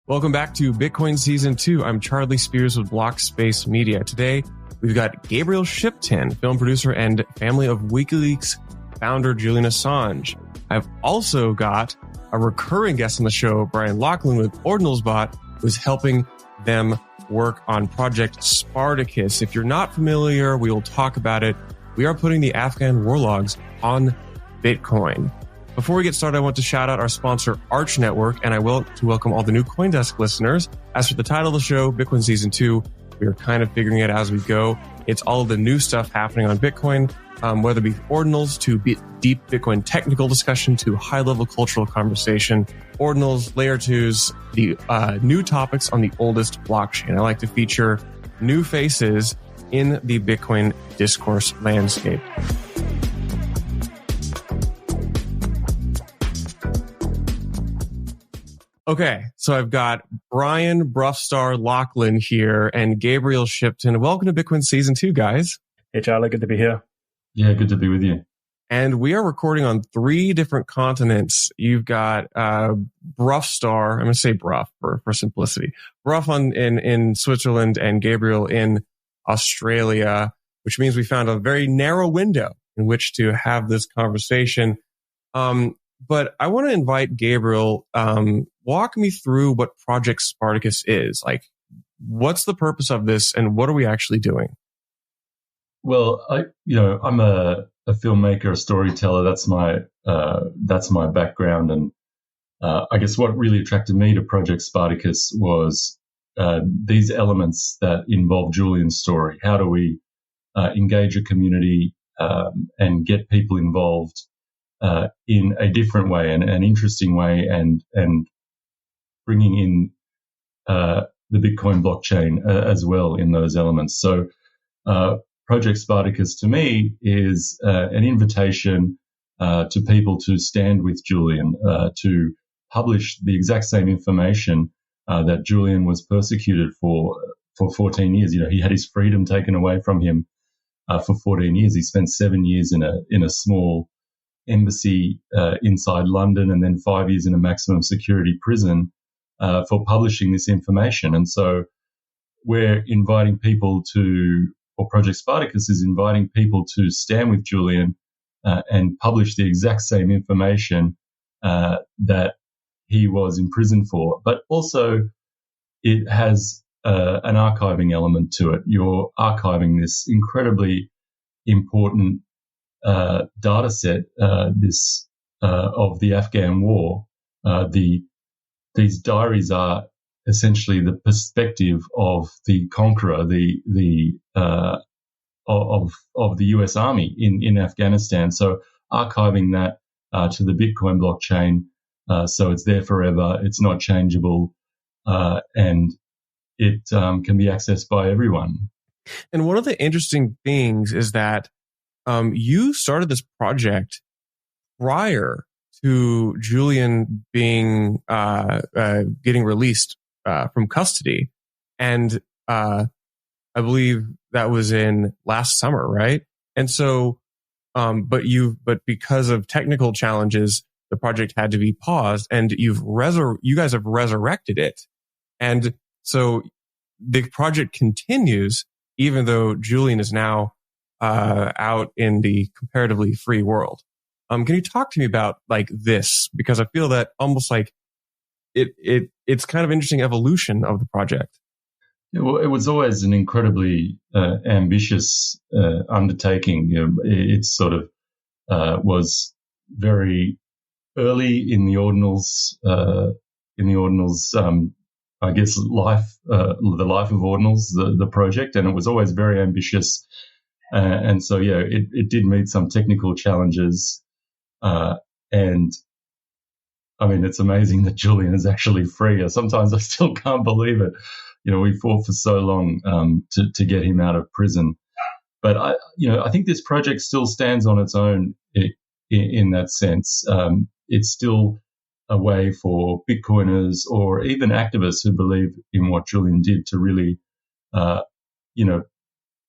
Welcome back to Bitcoin Season 2. I'm Charlie Spears with Blockspace Media. Today, we've got Gabriel Shipton, film producer and family of WikiLeaks founder Julian Assange. I've also got a recurring guest on the show, Brian Locklin with Ordinalsbot, who's helping them work on Project Spartacus. If you're not familiar, we will talk about it. We are putting the Afghan War Logs on Bitcoin. Before we get started, I want to shout out our sponsor, Arch Network, and I want to welcome all the new CoinDesk listeners. As for the title of the show, Bitcoin Season 2, we are kind of figuring it as we go. It's all of the new stuff happening on Bitcoin, whether it be Ordinals to deep Bitcoin technical discussion to high-level cultural conversation, Ordinals, Layer 2s, the new topics on the oldest blockchain. I like to feature new faces in the Bitcoin discourse landscape. Okay, so I've got Brian Bruffstar Locklin here and Gabriel Shipton. Welcome to Bitcoin Season 2, guys. Hey, Charlie, good to be here. Yeah, good to be with you. And we are recording on 3 different continents. You've got Bruffstar, I'm going to say Bruff for simplicity, Bruff in Switzerland and Gabriel in Australia, which means we found a very narrow window in which to have this conversation. But I want to invite Gabriel, walk me through what Project Spartacus is. Like, what's the purpose of this and what are we actually doing? Well, I'm a filmmaker, a storyteller. That's my background. And I guess what really attracted me to Project Spartacus was these elements that involve Julian's story. How do we engage a community and get people involved in a different way and an interesting way, and bringing in the Bitcoin blockchain as well in those elements. So Project Spartacus to me is an invitation to people to stand with Julian, to publish the exact same information that Julian was persecuted for 14 years. You know, he had his freedom taken away from him for 14 years. He spent 7 years in a small embassy inside London, and then 5 years in a maximum security prison for publishing this information. And so we're inviting people or Project Spartacus is inviting people to stand with Julian and publish the exact same information that he was imprisoned for. But also it has an archiving element to it. You're archiving this incredibly important data set, of the Afghan War. These diaries are essentially the perspective of the conqueror, of the US Army in Afghanistan. So archiving that to the Bitcoin blockchain, so it's there forever, it's not changeable, and it can be accessed by everyone. And one of the interesting things is that you started this project prior to Julian being getting released from custody, and I believe that was in last summer, right? And so, but because of technical challenges, the project had to be paused, and you guys have resurrected it, and so the project continues even though Julian is now out in the comparatively free world. Can you talk to me about like this? Because I feel that almost like it's kind of interesting evolution of the project. Yeah, well, it was always an incredibly ambitious undertaking. You know, it sort of was very early in the Ordinals. I guess the life of Ordinals, the project, and it was always very ambitious. And so, yeah, it did meet some technical challenges. And I mean, it's amazing that Julian is actually free. Sometimes I still can't believe it. You know, we fought for so long to get him out of prison. But I think this project still stands on its own in that sense. It's still a way for Bitcoiners or even activists who believe in what Julian did to really,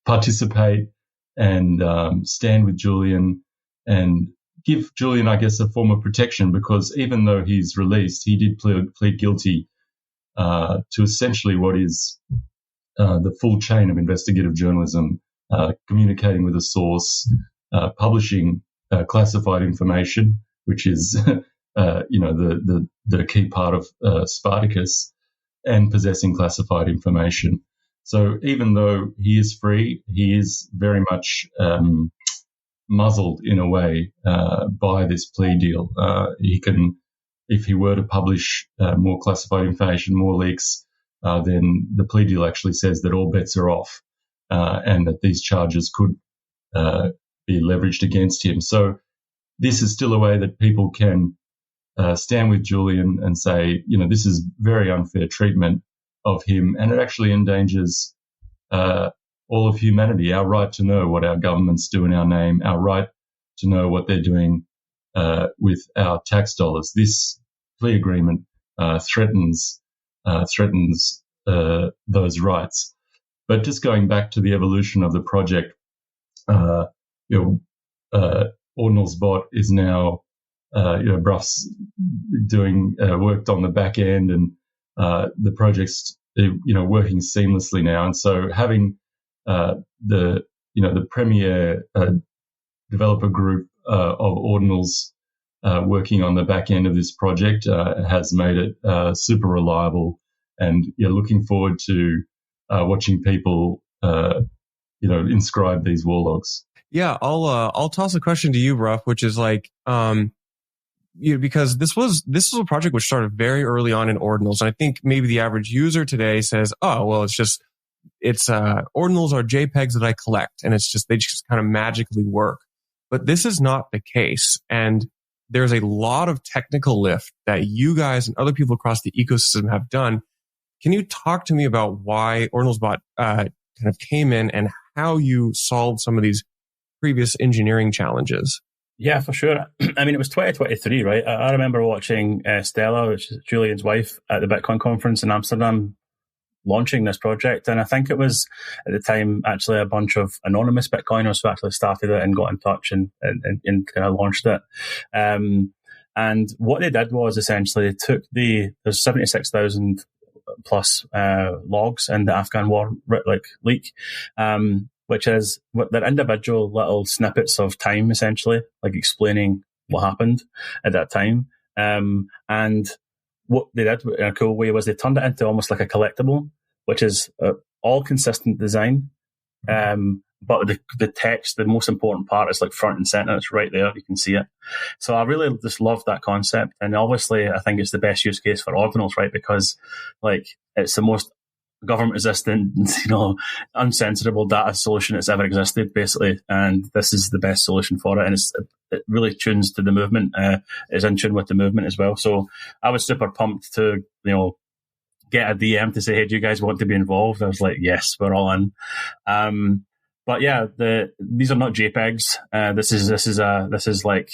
participate and stand with Julian and give Julian, I guess, a form of protection, because even though he's released, he did plead guilty to essentially what is the full chain of investigative journalism, communicating with a source, publishing classified information, which is the key part of Spartacus, and possessing classified information. So even though he is free, he is very much muzzled in a way by this plea deal. He can, if he were to publish more classified information, more leaks, then the plea deal actually says that all bets are off, and that these charges could be leveraged against him. So this is still a way that people can stand with Julian and say, this is very unfair treatment of him, and it actually endangers all of humanity, our right to know what our governments do in our name, our right to know what they're doing with our tax dollars. This plea agreement threatens those rights. But just going back to the evolution of the project, Ordinalsbot is now, Bruff's doing worked on the back end, and the project's working seamlessly now. And so having the premier developer group of Ordinals working on the back end of this project has made it super reliable, and looking forward to watching people inscribe these war logs. Yeah, I'll toss a question to you, Bruff, which is like, because this was a project which started very early on in Ordinals, and I think maybe the average user today says, "Oh, well, it's Ordinals are JPEGs that I collect, and they just kind of magically work." But this is not the case, and there's a lot of technical lift that you guys and other people across the ecosystem have done. Can you talk to me about why Ordinalsbot kind of came in and how you solved some of these previous engineering challenges? Yeah, for sure. I mean, it was 2023, right? I remember watching Stella, which is Julian's wife, at the Bitcoin conference in Amsterdam, launching this project. And I think it was, at the time, actually a bunch of anonymous Bitcoiners who actually started it and got in touch and kind of launched it. And what they did was essentially they took there's 76,000 plus logs in the Afghan War leak, which is what they're individual little snippets of time, essentially, like explaining what happened at that time. And what they did in a cool way was they turned it into almost like a collectible, which is all consistent design. But the text, the most important part, is like front and center. It's right there. You can see it. So I really just love that concept. And obviously, I think it's the best use case for Ordinals, right? Because it's the most government resistant, uncensorable data solution that's ever existed, basically. And this is the best solution for it. And it really tunes to the movement, is in tune with the movement as well. So I was super pumped to, get a DM to say, "Hey, do you guys want to be involved?" I was like, yes, we're all in. But yeah, these are not JPEGs. This is like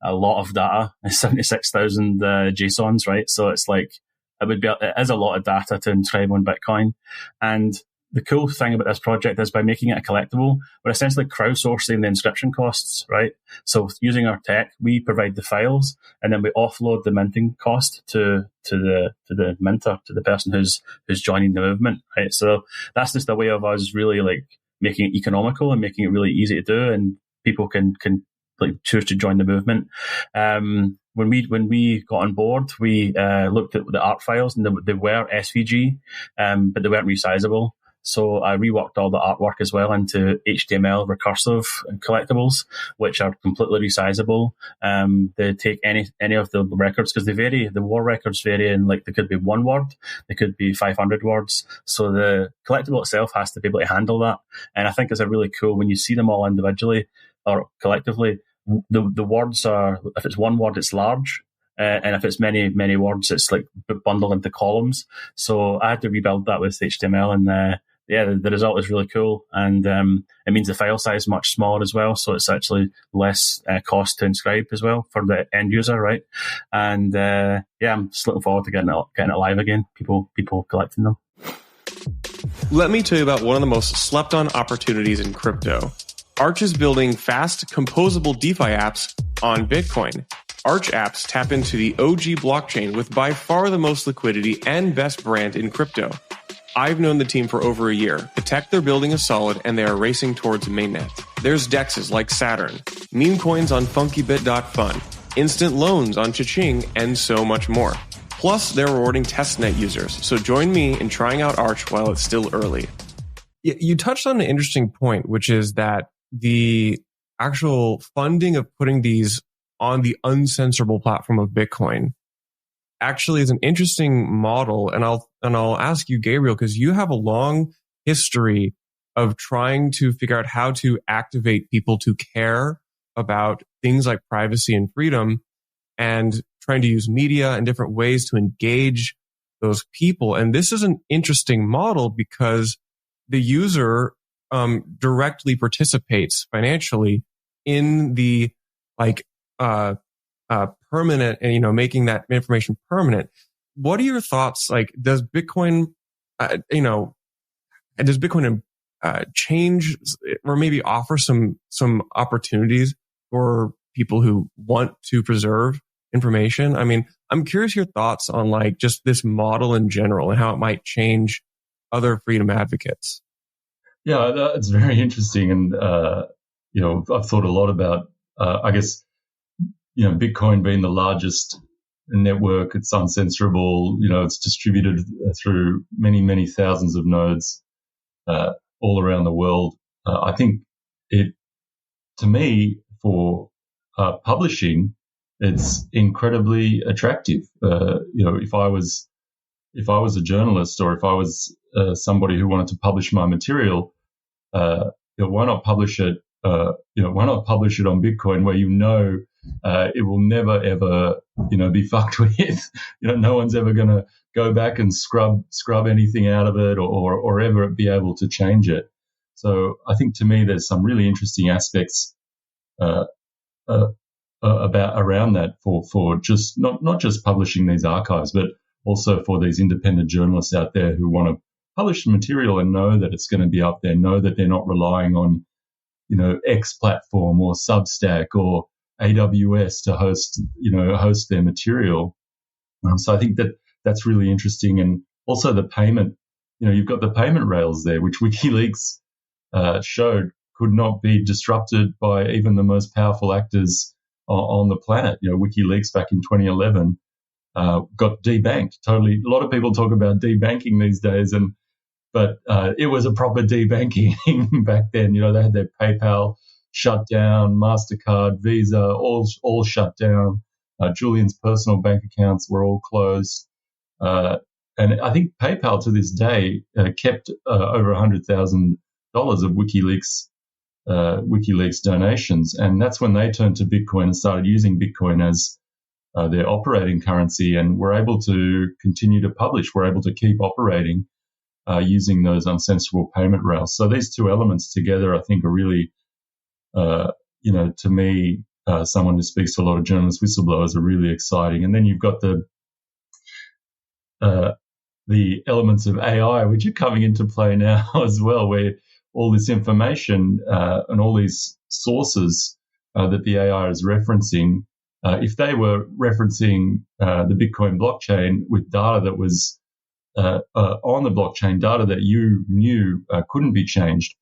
a lot of data, 76,000 JSONs, right? So it's like, it is a lot of data to inscribe on Bitcoin. And the cool thing about this project is by making it a collectible, we're essentially crowdsourcing the inscription costs, right? So using our tech, we provide the files, and then we offload the minting cost to the minter, to the person who's joining the movement, right? So that's just a way of us really making it economical and making it really easy to do, and people can choose to join the movement. When we got on board, we looked at the art files, and they were SVG, but they weren't resizable. So I reworked all the artwork as well into HTML recursive collectibles, which are completely resizable. They take any of the records, because they vary. The war records vary, and they could be 1 word, they could be 500 words. So the collectible itself has to be able to handle that. And I think it's a really cool, when you see them all individually or collectively, the words are, if it's 1 word, it's large. And if it's many, many words, it's bundled into columns. So I had to rebuild that with HTML, and the result is really cool. And it means the file size is much smaller as well. So it's actually less cost to inscribe as well for the end user, right? And I'm just looking forward to getting it live again, people collecting them. Let me tell you about one of the most slept on opportunities in crypto. Arch is building fast, composable DeFi apps on Bitcoin. Arch apps tap into the OG blockchain with by far the most liquidity and best brand in crypto. I've known the team for over a year. The tech they're building is solid, and they are racing towards mainnet. There's dexes like Saturn, meme coins on funkybit.fun, instant loans on Cha-Ching, and so much more. Plus, they're rewarding testnet users, so join me in trying out Arch while it's still early. You touched on an interesting point, which is that the actual funding of putting these on the uncensorable platform of Bitcoin actually is an interesting model. And I'll ask you, Gabriel, because you have a long history of trying to figure out how to activate people to care about things like privacy and freedom, and trying to use media and different ways to engage those people. And this is an interesting model because the user directly participates financially in the permanent, and making that information permanent. What are your thoughts? Like, does Bitcoin, change or maybe offer some opportunities for people who want to preserve information? I mean, I'm curious your thoughts on like just this model in general and how it might change other freedom advocates. Yeah, it's very interesting, and I've thought a lot about, I guess, Bitcoin being the largest network. It's uncensorable. It's distributed through many, many thousands of nodes all around the world. I think to me, for publishing, it's incredibly attractive. If I was a journalist, or if I was somebody who wanted to publish my material, why not publish it? Why not publish it on Bitcoin, where it will never ever be fucked with. No one's ever going to go back and scrub anything out of it, or ever be able to change it. So I think, to me, there's some really interesting aspects around that for just not just publishing these archives, but also for these independent journalists out there who want to publish the material and know that it's going to be up there, know that they're not relying on X platform or Substack or AWS to host their material. So I think that's really interesting. And also the payment, you've got the payment rails there, which WikiLeaks showed could not be disrupted by even the most powerful actors on the planet. WikiLeaks back in 2011 got debanked totally. A lot of people talk about debanking these days, but it was a proper debanking back then. They had their PayPal shut down, MasterCard, Visa, all shut down. Julian's personal bank accounts were all closed. And I think PayPal to this day kept over $100,000 of WikiLeaks donations. And that's when they turned to Bitcoin and started using Bitcoin as their operating currency, and were able to continue to publish. We're able to keep operating using those uncensorable payment rails. So these two elements together, I think, are really to me, someone who speaks to a lot of journalists, whistleblowers, are really exciting. And then you've got the elements of AI, which are coming into play now as well, where all this information and all these sources that the AI is referencing, if they were referencing the Bitcoin blockchain with data that was on the blockchain, data that you knew couldn't be changed,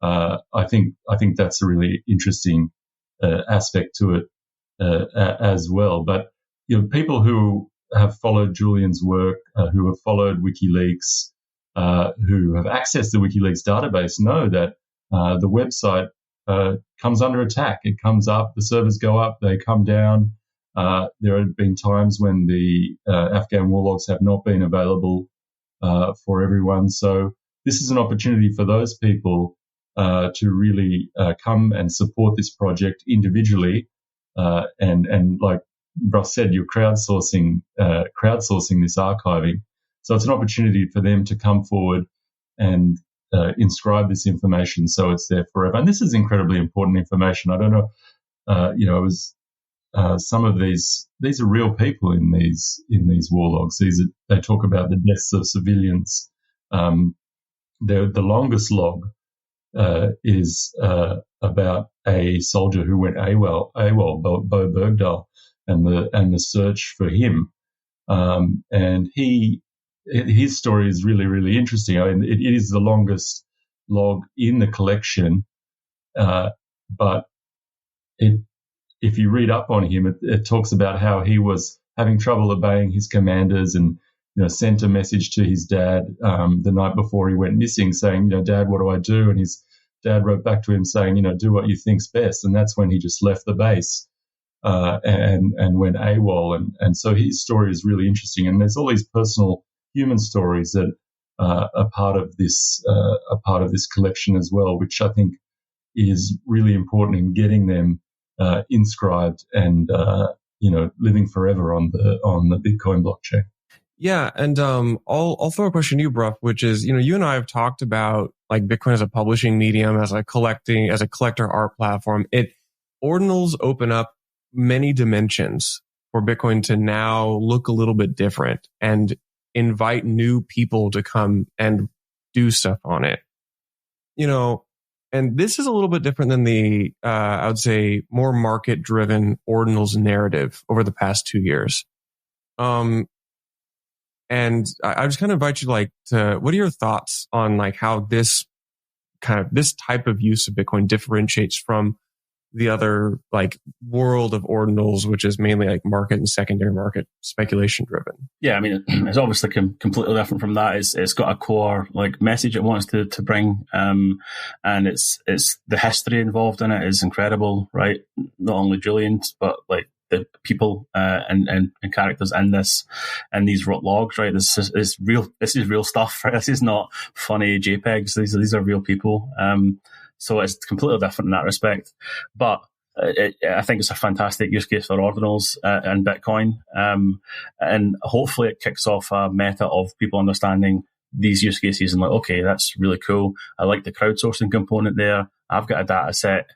I think that's a really interesting aspect to it as well. But people who have followed Julian's work, who have followed WikiLeaks, who have accessed the WikiLeaks database, know that the website comes under attack. It comes up, the servers go up, they come down. There have been times when the Afghan War Logs have not been available for everyone. So this is an opportunity for those people to really come and support this project individually, and like Ross said, you're crowdsourcing this archiving. So it's an opportunity for them to come forward and inscribe this information so it's there forever. And this is incredibly important information. I don't know, it was some of these are real people in these war logs. They talk about the deaths of civilians. The longest log is about a soldier who went AWOL, Bo Bergdahl, the search for him. And his story is really, really interesting. I mean, it is the longest log in the collection, but if you read up on him, it talks about how he was having trouble obeying his commanders, and sent a message to his dad the night before he went missing, saying, Dad, what do I do? And his dad wrote back to him saying, do what you think's best. And that's when he just left the base and went AWOL. And so his story is really interesting. And there's all these personal human stories that are part of this collection as well, which I think is really important in getting them inscribed and living forever on the Bitcoin blockchain. Yeah, and I'll throw a question to you, Bruff, which is, you and I have talked about like Bitcoin as a publishing medium, as a collector art platform. Ordinals open up many dimensions for Bitcoin to now look a little bit different and invite new people to come and do stuff on it. And this is a little bit different than the, I would say, more market-driven Ordinals narrative over the past 2 years. And I just kind of invite you what are your thoughts on how this type of use of Bitcoin differentiates from the other world of Ordinals, which is mainly market and secondary market speculation driven? Yeah, I mean, it's obviously completely different from that. It's got a core message it wants to bring, and it's the history involved in it is incredible, right? Not only Julian's, but the people and characters in this and these logs, right? This is real. This is real stuff. Right? This is not funny JPEGs. These are real people. So it's completely different in that respect. But I think it's a fantastic use case for Ordinals and Bitcoin, and hopefully it kicks off a meta of people understanding these use cases and okay, that's really cool. I like the crowdsourcing component there. I've got a data set.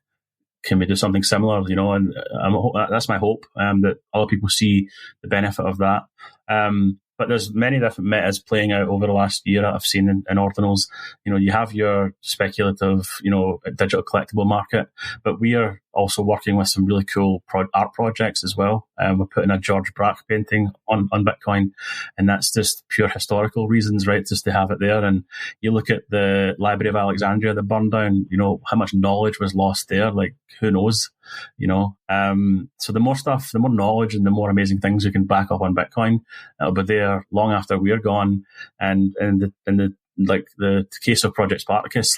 Can we do something similar? And that's my hope, that other people see the benefit of that. But there's many different metas playing out over the last year that I've seen in Ordinals. You have your speculative, digital collectible market, but we are also working with some really cool art projects as well. We're putting a George Braque painting on Bitcoin, and that's just pure historical reasons, right? Just to have it there. And you look at the Library of Alexandria that burned down, how much knowledge was lost there. Who knows? So the more stuff, the more knowledge and the more amazing things you can back up on Bitcoin, it'll be there long after we're gone. And in the case of Project Spartacus,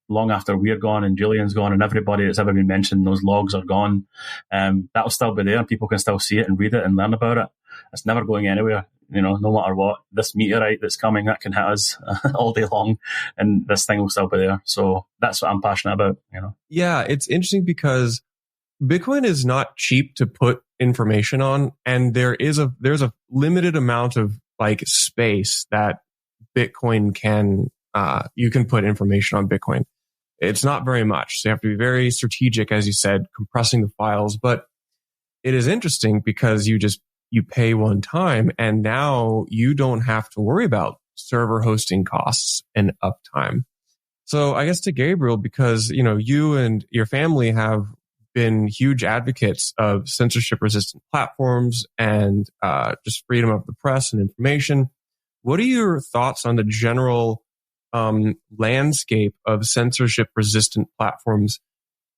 long after we're gone and Julian's gone and everybody that's ever been mentioned, those logs are gone. That'll still be there and people can still see it and read it and learn about it. It's never going anywhere, no matter what. This meteorite that's coming, that can hit us all day long, and this thing will still be there. So that's what I'm passionate about, Yeah, it's interesting because Bitcoin is not cheap to put information on, and there's a limited amount of space that Bitcoin can you can put information on Bitcoin. It's not very much. So you have to be very strategic, as you said, compressing the files. But it is interesting because you pay one time and now you don't have to worry about server hosting costs and uptime. So I guess to Gabriel, because, you and your family have been huge advocates of censorship resistant platforms and just freedom of the press and information. What are your thoughts on the general landscape of censorship resistant platforms,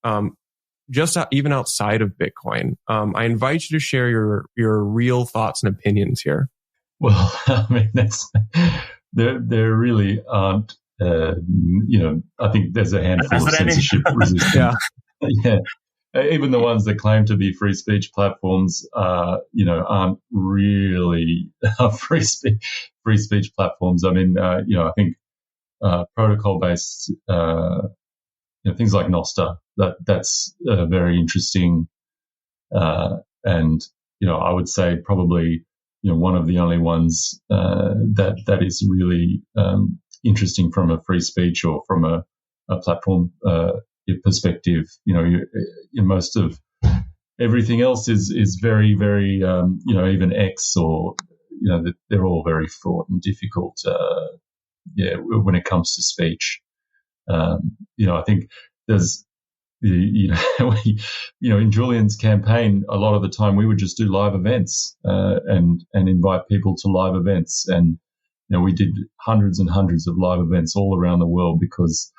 even outside of Bitcoin? I invite you to share your real thoughts and opinions here. Well, I mean, there really aren't. I think there's a handful of censorship resistant. Yeah. Even the ones that claim to be free speech platforms, aren't really free speech platforms. I mean, I think protocol-based, things like Nostr, that's very interesting, and I would say probably one of the only ones that is really interesting from a free speech or from a platform perspective. Most of everything else is very, very, even X or, they're all very fraught and difficult, when it comes to speech. I think there's in Julian's campaign, a lot of the time we would just do live events and invite people to live events, and we did hundreds and hundreds of live events all around the world because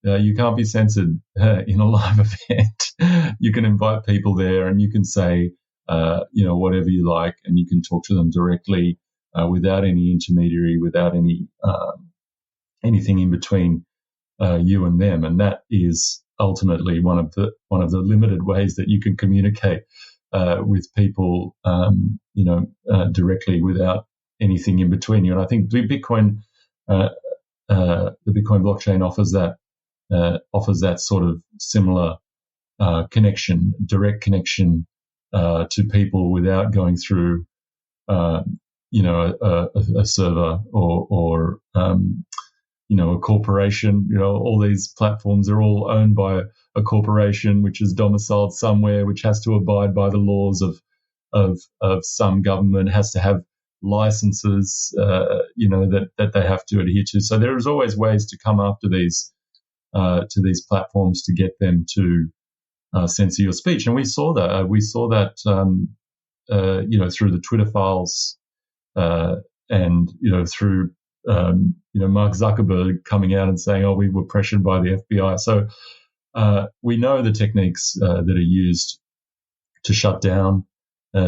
you can't be censored in a live event. You can invite people there, and you can say whatever you like, and you can talk to them directly without any intermediary, without any anything in between you and them, and that is ultimately one of the limited ways that you can communicate with people, directly without anything in between you. And I think Bitcoin, the Bitcoin blockchain offers that sort of similar connection, direct connection to people without going through, a server or a corporation. All these platforms are all owned by a corporation which is domiciled somewhere, which has to abide by the laws of some government, has to have licenses, that they have to adhere to. So there is always ways to come after these platforms to get them to censor your speech, and we saw that. Through the Twitter files, and through Mark Zuckerberg coming out and saying, "Oh, we were pressured by the FBI." So we know the techniques that are used to shut down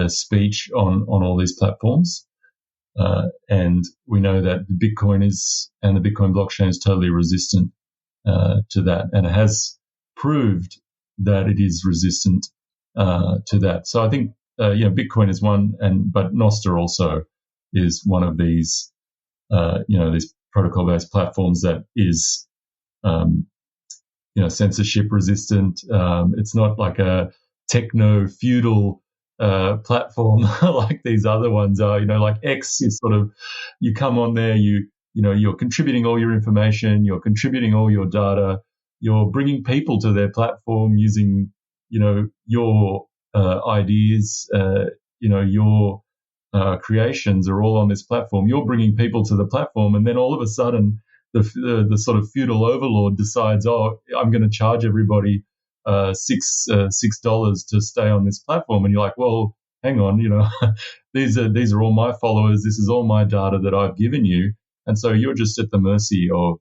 speech on all these platforms, and we know that the Bitcoin blockchain is totally resistant to that, and it has proved that it is resistant to that. So I think Bitcoin is one, but Nostr also is one of these these protocol-based platforms that is censorship resistant. It's not like a techno-feudal platform like these other ones are. Like X is sort of, you come on there, you're contributing all your information, you're contributing all your data, you're bringing people to their platform using, your ideas, your creations are all on this platform. You're bringing people to the platform, and then all of a sudden, the sort of feudal overlord decides, "Oh, I'm going to charge everybody $6 to stay on this platform," and you're like, "Well, hang on, these are all my followers. This is all my data that I've given you," and so you're just at the mercy of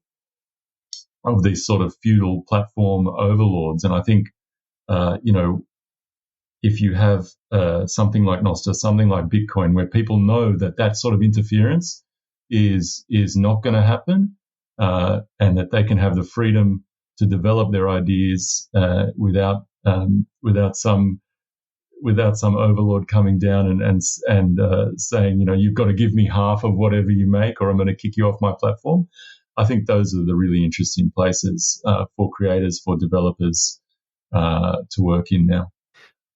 these sort of feudal platform overlords. And I think, if you have something like Nostr, something like Bitcoin, where people know that sort of interference is not going to happen, and that they can have the freedom to develop their ideas without some overlord coming down and saying, you've got to give me half of whatever you make, or I'm going to kick you off my platform. I think those are the really interesting places for creators, for developers to work in now.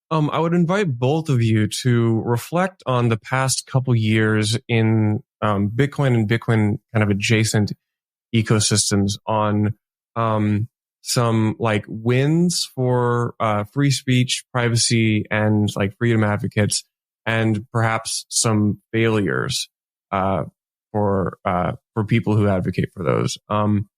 I would invite both of you to reflect on the past couple years in Bitcoin and Bitcoin kind of adjacent ecosystems, on some like wins for free speech, privacy, and like freedom advocates, and perhaps some failures for people who advocate for those. I'm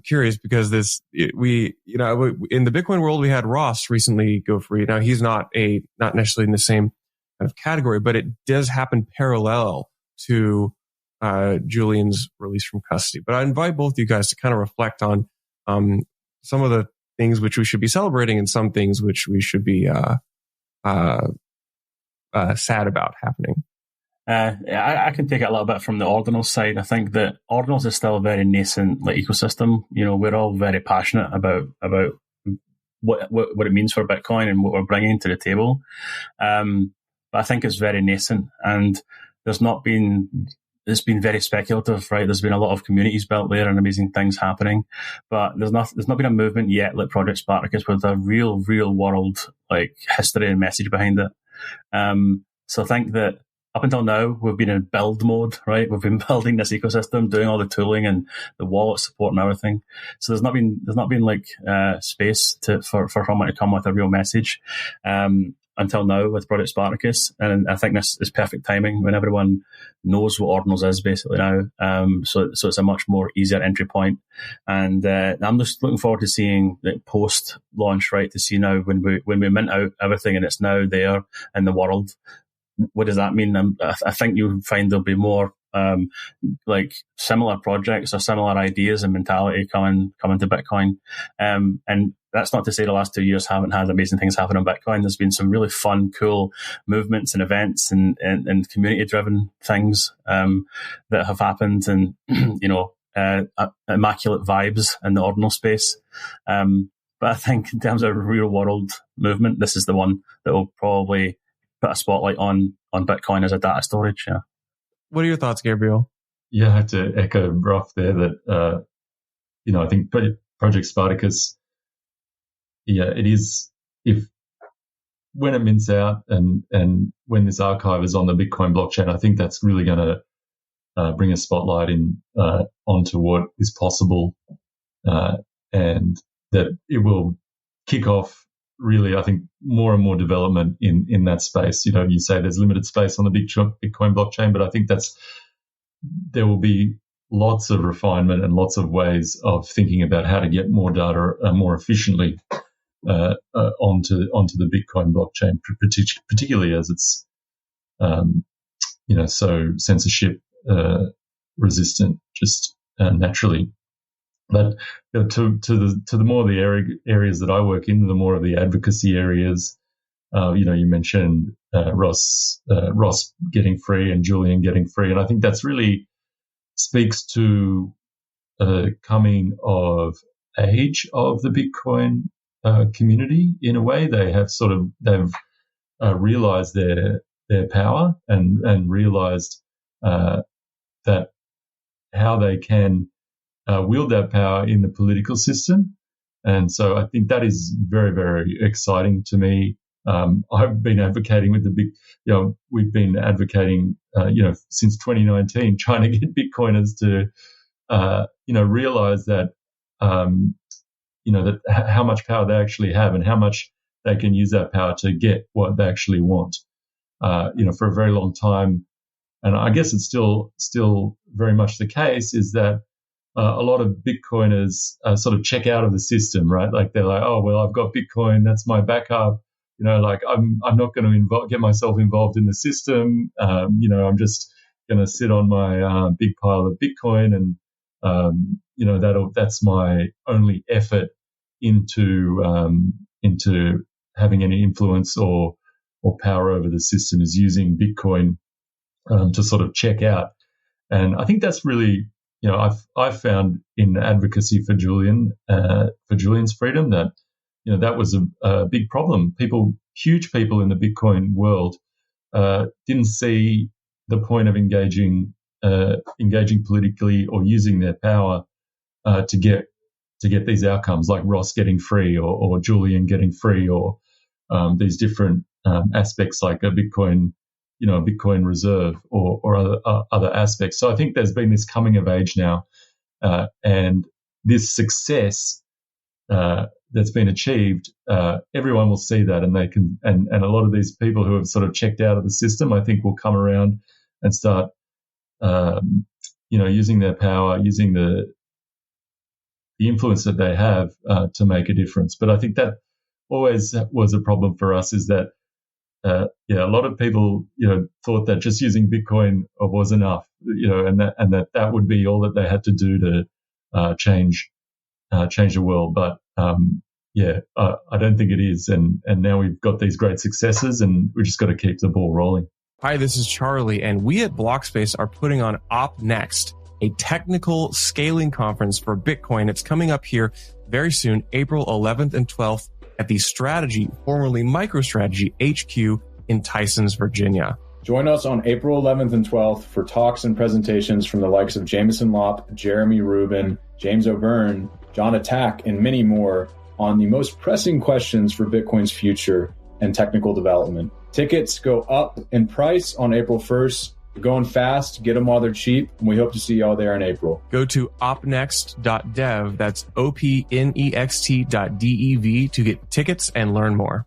curious because in the Bitcoin world, we had Ross recently go free. Now he's not necessarily in the same kind of category, but it does happen parallel to Julian's release from custody. But I invite both of you guys to kind of reflect on some of the things which we should be celebrating and some things which we should be sad about happening. I can take it a little bit from the Ordinals side. I think that Ordinals is still a very nascent ecosystem. We're all very passionate about what it means for Bitcoin and what we're bringing to the table. But I think it's very nascent, and it's been very speculative, right? There's been a lot of communities built there and amazing things happening, but there's not been a movement yet like Project Spartacus with a real world history and message behind it. So I think that up until now, we've been in build mode, right? We've been building this ecosystem, doing all the tooling and the wallet support and everything. So there's not been space for someone to come with a real message. until now with Project Spartacus, and I think this is perfect timing when everyone knows what Ordinals is basically now. So it's a much more easier entry point, and I'm just looking forward to seeing the post launch, right? To see now when we mint out everything and it's now there in the world. What does that mean? I think you'll find there'll be more like similar projects or similar ideas and mentality coming to Bitcoin. And that's not to say the last 2 years haven't had amazing things happen on Bitcoin. There's been some really fun, cool movements and events and community-driven things that have happened, and immaculate vibes in the ordinal space. But I think in terms of real-world movement, this is the one that will probably put a spotlight on Bitcoin as a data storage. Yeah. What are your thoughts, Gabriel? Yeah, I have to echo Brough there that, I think Project Spartacus, it is, when it mints out and when this archive is on the Bitcoin blockchain, I think that's really going to bring a spotlight onto what is possible, and that it will kick off really, I think, more and more development in that space. You say there's limited space on the Bitcoin blockchain, but I think there will be lots of refinement and lots of ways of thinking about how to get more data more efficiently onto the Bitcoin blockchain, particularly as it's so censorship resistant just naturally. But to the more of the areas that I work in, the more of the advocacy areas, you mentioned Ross getting free and Julian getting free, and I think that's really speaks to coming of age of the Bitcoin community. In a way, they've realized their power and realized that how they can wield that power in the political system. And so I think that is very, very exciting to me. I've been advocating with we've been advocating, since 2019, trying to get Bitcoiners to, realize that, that how much power they actually have and how much they can use that power to get what they actually want. For a very long time, and I guess it's still very much the case, is that a lot of Bitcoiners sort of check out of the system, right? Like they're like, oh, well, I've got Bitcoin, that's my backup. I'm not going to get myself involved in the system. I'm just going to sit on my big pile of Bitcoin, and that's my only effort into having any influence or power over the system is using Bitcoin to sort of check out. And I think that's really, I've found in advocacy for Julian's freedom that, that was a big problem. Huge people in the Bitcoin world didn't see the point of engaging politically or using their power to get these outcomes, like Ross getting free or Julian getting free, or these different aspects like a Bitcoin reserve or other aspects. So I think there's been this coming of age now, and this success that's been achieved, everyone will see that, and they can, and a lot of these people who have sort of checked out of the system, I think, will come around and start, using their power, using the influence that they have to make a difference. But I think that always was a problem for us, is that a lot of people, thought that just using Bitcoin was enough, and that would be all that they had to do to change the world. But I don't think it is. And now we've got these great successes, and we just got to keep the ball rolling. Hi, this is Charlie, and we at Blockspace are putting on Op Next, a technical scaling conference for Bitcoin. It's coming up here very soon, April 11th and 12th at the Strategy, formerly MicroStrategy HQ in Tysons, Virginia. Join us on April 11th and 12th for talks and presentations from the likes of Jameson Lopp, Jeremy Rubin, James O'Byrne, John Attack, and many more on the most pressing questions for Bitcoin's future and technical development. Tickets go up in price on April 1st. We're going fast. Get them while they're cheap. And we hope to see y'all there in April. Go to opnext.dev. That's opnext.dev to get tickets and learn more.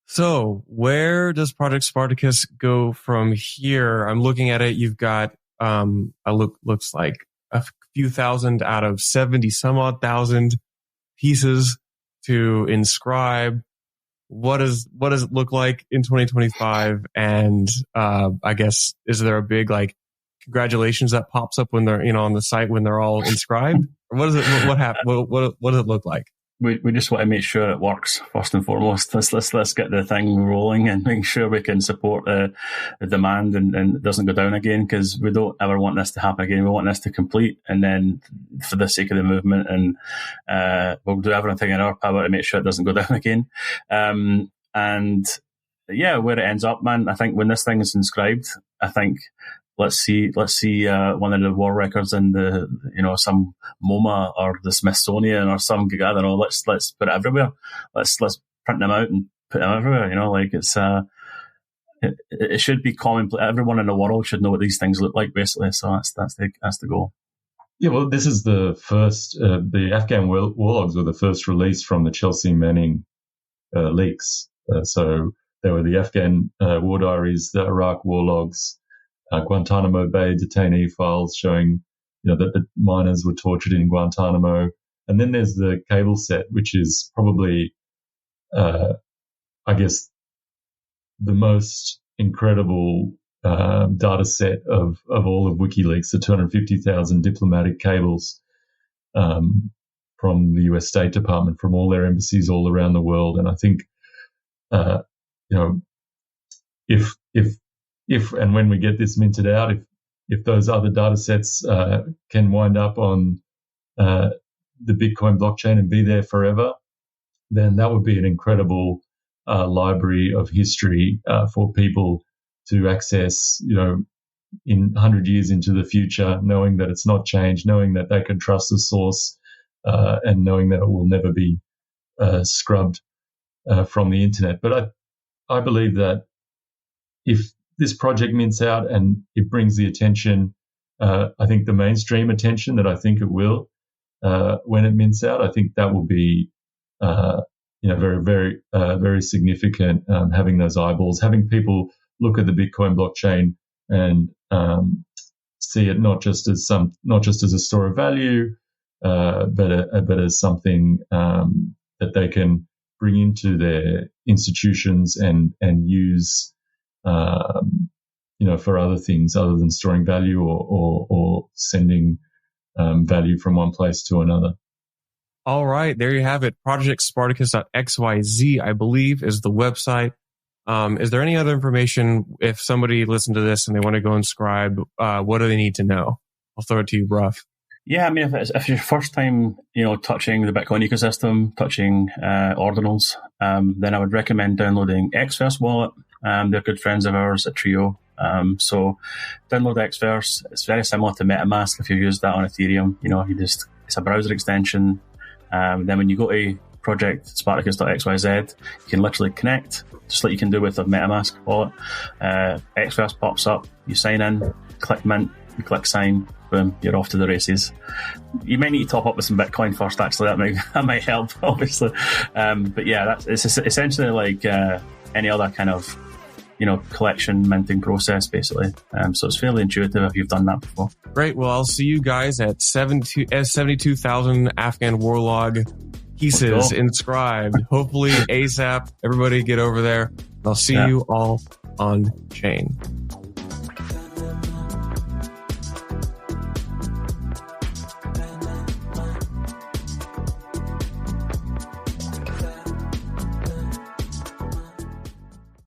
So where does Project Spartacus go from here? I'm looking at it. You've got, looks like a few thousand out of 70 some odd thousand pieces to inscribe. What does it look like in 2025? And, I guess, is there a big, like, congratulations that pops up when they're, on the site when they're all inscribed? Or what does it look like? We just want to make sure it works first and foremost. Let's get the thing rolling and make sure we can support the demand and it doesn't go down again, because we don't ever want this to happen again. We want this to complete, and then for the sake of the movement, and we'll do everything in our power to make sure it doesn't go down again. And yeah, where it ends up, man, I think when this thing is inscribed, I think let's see one of the war records in the some MoMA or the Smithsonian or some, I don't know. Let's put it everywhere. Let's print them out and put them everywhere. Like it's it should be common. Everyone in the world should know what these things look like, basically. So that's the goal. Yeah, well, this is the first. The Afghan War Logs were the first release from the Chelsea Manning leaks. So there were the Afghan War Diaries, the Iraq War Logs, Guantanamo Bay detainee files showing, that the miners were tortured in Guantanamo. And then there's the cable set, which is probably, I guess, the most incredible data set of all of WikiLeaks, the 250,000 diplomatic cables from the US State Department, from all their embassies all around the world. And I think, if and when we get this minted out, if those other data sets can wind up on the Bitcoin blockchain and be there forever, then that would be an incredible library of history for people to access, in 100 years into the future, knowing that it's not changed, knowing that they can trust the source, and knowing that it will never be scrubbed from the internet. But I believe that if this project mints out and it brings the attention, I think the mainstream attention that I think it will, when it mints out, I think that will be, very, very, very significant. Having those eyeballs, having people look at the Bitcoin blockchain and see it not just as a store of value, but as something that they can bring into their institutions and use. For other things other than storing value or sending value from one place to another. All right, there you have it. ProjectSpartacus.xyz, I believe, is the website. Is there any other information if somebody listened to this and they want to go inscribe? What do they need to know? I'll throw it to you, Bruff. Yeah, I mean, if it's your first time, touching the Bitcoin ecosystem, touching Ordinals, then I would recommend downloading Xverse Wallet. They're good friends of ours at Trio. So download Xverse. It's very similar to MetaMask if you use that on Ethereum. It's a browser extension. Then when you go to projectspartacus.xyz, you can literally connect, just like you can do with a MetaMask wallet. Xverse pops up, you sign in, click mint, you click sign, boom, you're off to the races. You might need to top up with some Bitcoin first, actually. That might help, obviously. But yeah, it's essentially like any other kind of collection minting process, basically. So it's fairly intuitive if you've done that before. Great. Well, I'll see you guys at 72,000 Afghan War Log pieces inscribed. Hopefully ASAP. Everybody get over there. I'll see you all on chain.